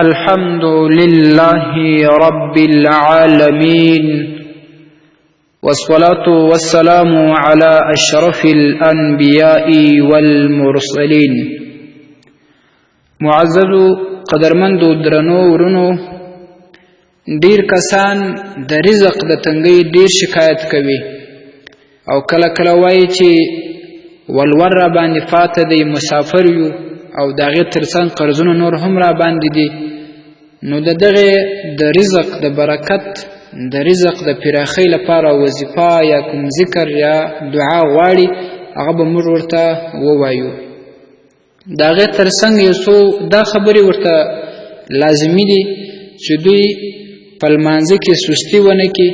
الحمد لله رب العالمين والصلاة والسلام على أشرف الأنبياء والمرسلين. معزز قدرمند درنو ورنو، ډیر کسان د رزق د تنګۍ ډیر شکایت کوي او کله کله وایي چې ولور را باندې فاته دی، مسافر یو او دغه ترڅنګ قرضونه نور هم را باندې دي. نو دغه د رزق د برکت، د رزق د پراخۍ لپاره وظیفه یا کوم ذکر یا دعا غواړي، هغه به موږ ورته ووایو. دغه ترڅنګ یو څو دا خبرې ورته لازمي دي چې دوی په لمانځه کې سستی ونه کړي،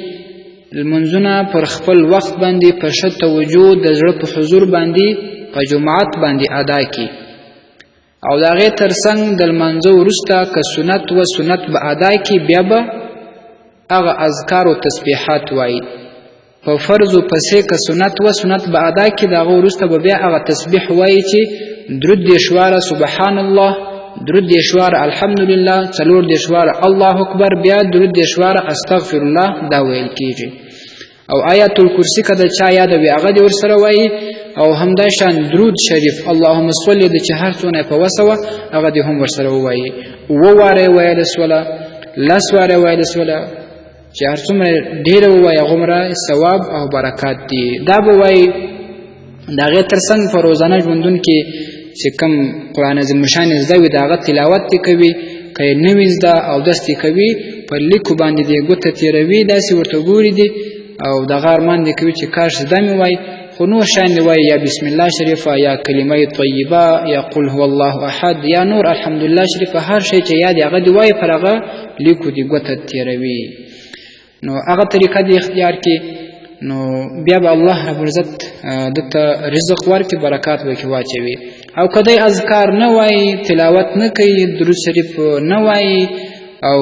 لمونځونه پر خپل وخت باندې په ښه توجه د زړه په حضور باندې په جماعت باندې ادا کړي، او د هغې ترڅنګ د لمانځه وروسته که سنت و سنت به ادا کړي، بیا به هغه اذکار و تسبیحات وایي. په فرضو پسې که سنت و سنت به ادا کړي، د هغه وروسته به بیا هغه تسبیح وایي چې درود دیشواره سبحان الله، درود دیشواره الحمدلله، څلور دیشواره الله اکبر، بیا درود دیشواره استغفر الله، دا ویل کیږي. او آیت الکرسی که د چا یاد وي هغه دې ورسره وایي، او همداشان درود شریف اللهم صل د چې هر څونه په وسه وه هغه دې هم ورسره ووایي. اووه واره یې ویلی سوله، لس واره یې ویلی سوله، چې هر څومره ډېره ووایي هغومره ثواب او برکات دي. دا به وایي د هغې ترڅنګ په روزانه ژوندون کې چې کوم قرآن عظیم شان زده وي د هغه تلاوت دې کوي، که یې نه وي زده اودس دې کوي، په لیکو باندې دې ګوته تېروي، داسې ورته ګوري دي او دغه ارمان دې کوي چې کاش زده مې وای، خو نور شیان دې وایي، یا بسم الله شریفه، یا کلمه طیبه، یا قل هو الله احد، یا نور الحمدلله شریفه، هر شی چې یاد هغه دې وایي، پر هغه لیکو دې ګوته تېروي. نو هغه طریقه دې اختیار کړي، نو بیا به الله رب العزت دته رزق ورکړي، برکات به کې واچوي. او که دی اذکار نه وایي، تلاوت نه کوي، درود شریف نه وایي، او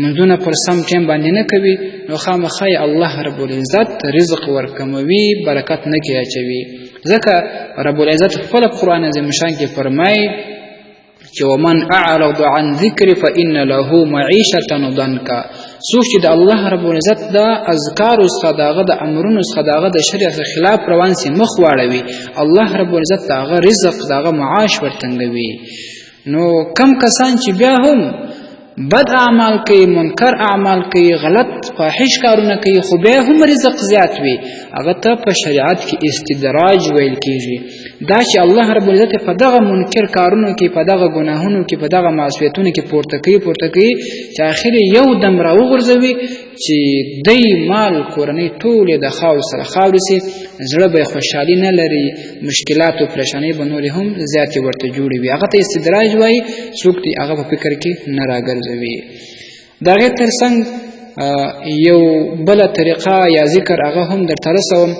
منځونه پر سم ټیم باندې نه کوي، نو خامخا الله رب العزت رزق ورکموي، برکت نه کې اچوي. ځکه رب العزت خپل قرآن عظیم شان کې فرمایي چې ومن اعرض عن ذکر فإن له معیشة ضنکا. څوک چې د الله رب العزت د اذکارو څخه، د هغه د امرونو څخه، د هغه د شریعت خلاف روان سي، مخ واړوي، الله رب العزت د هغه رزق، د هغه معاش ورتنګوي. نو کم کسان چې بیا هم بد اعمال کوي، منکر اعمال کوي، غلط فاحش کارونه کوي، خو بیا هم رزق زیات وي، هغه ته په شریعت کې استدراج ویل کیږي. دا چې الله رب العزت په دغه منکر کارونو کې، په دغه ګناهونو کې، په دغه معصیتونو کې پورته کوي چې اخر یو دم راوغورځوي چې دی مال کورنۍ ټولې د خاورو سره خاورې سي، زړه به خوشحالي نه لري، مشکلات او پریشانۍ به نورې هم زیاتې ورته جوړې وي. هغه ته استدراج وایي. څوک دی هغه په فکر کې نه راګرځوي. د هغې ترڅنګ یو بله طریقه یا ذکر هغه هم درته رسوم.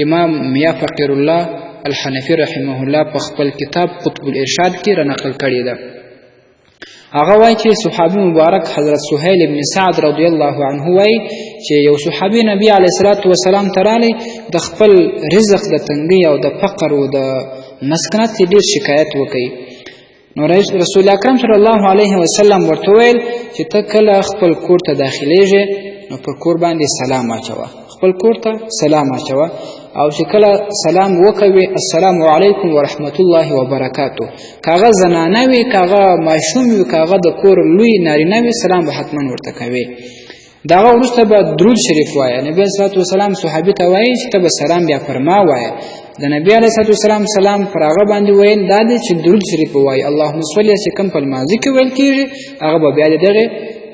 امام میا فقیر الله الحنفي رحمه الله په خپل کتاب قطب الارشاد کې رانقل کړې ده. هغه وایي چې صحابي مبارک حضرت سهیل ابن سعد رضی الله عنه وایي چې یو صحابي نبی علیه الصلاة والسلام ته راغلی، د خپل رزق د تنګۍ او د فقر او د مسکنت ډېر شکایت وکړي. نو رسول اکرم صلی الله علیه وسلم ورته ویل چې ته کله خپل کور ته داخلیږې نو پر کور باندې سلام اچوه، خپل کور ته سلام اچوه، او چې کله سلام وکوي السلام علیکم ورحمت الله وبرکاته، کاغه زنانه وي، کاغه ماشوم وي، کاغه د کور لوی نارینه وي، سلام به حتما ورته کوي. دغه وروسته به درود شریف وایه. نبی علیه الصلاة والسلام صحابي ته وایي چې ته به سلام بیا پر ما وایه. د نبی علیه الصلاة والسلام سلام پر هغه باندې ویل دا دی چې درود شریف ووایي. اللهم صل چې کوم په لمانځه کې ویل کېږي هغه به بیا د دغې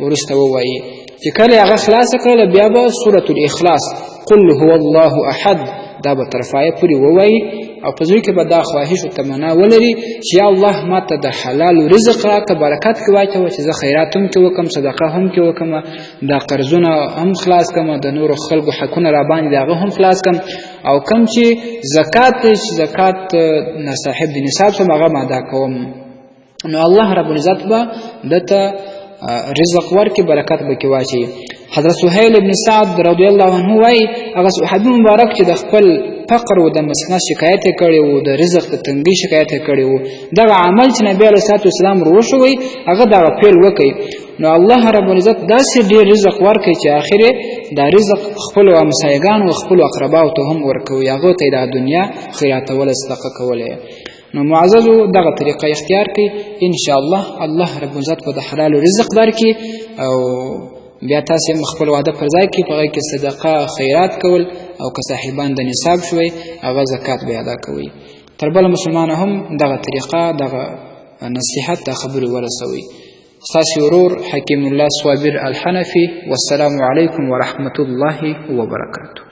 وروسته ووایي. چې کله هغه خلاصه کړله بیا به سورة الاخلاص قل هو الله احد دا به تر پایه پورې ووایي، او په زړه کې به دا خواهش او تمنا ولري چې یا الله ما ته د حلال رزق راکړه، برکت کې واچوه، چې زه خیرات هم کې وکړم، صدقه هم کې وکړم، دا قرضونه هم خلاص کړم، د نورو خلکو حقونه را باندې د هغه هم خلاص کړم، او کوم چې زکات دی چې زکات نه صاحب د نصاب سم هغه ما ادا کوم. نو الله رب العزت به دته رزق ورکړي، برکت به کې واچوي. حضرت سهیل ابن سعد رضی الله عنه وایي هغه صحابي مبارک چې د خپل فقر او د مسکنت شکایت یې کړی و، د رزق د تنګۍ شکایت یې کړی و، دغه عمل چې نبي علیه الصلاة والسلام وروښوی هغه دغه فعل وکړي، نو الله رب العزت داسې ډېر رزق ورکړي چې آخر دا رزق خپلو همسایګانو او خپلو اقرباو ته هم ورکوي، هغو ته یې د دنیا خیراتولی صدقه کولی. نو معززو دغه طریقه اختیار کړئ، انشاءالله الله رب العزت به د حلالو رزق درکړي او بیا تاسې هم خپل واده پر ځای کړئ، په هغې کې صدقه خیرات کول او که صاحبان د نصاب شوی هغه زکات به ادا کوئ. تر بله مسلمانه هم دغه طریقه دغه نصیحت دا خبرې ورسوئ. ستاسې ورور حکیم الله صابر الحنفي، والسلام علیکم ورحمة الله وبرکاته.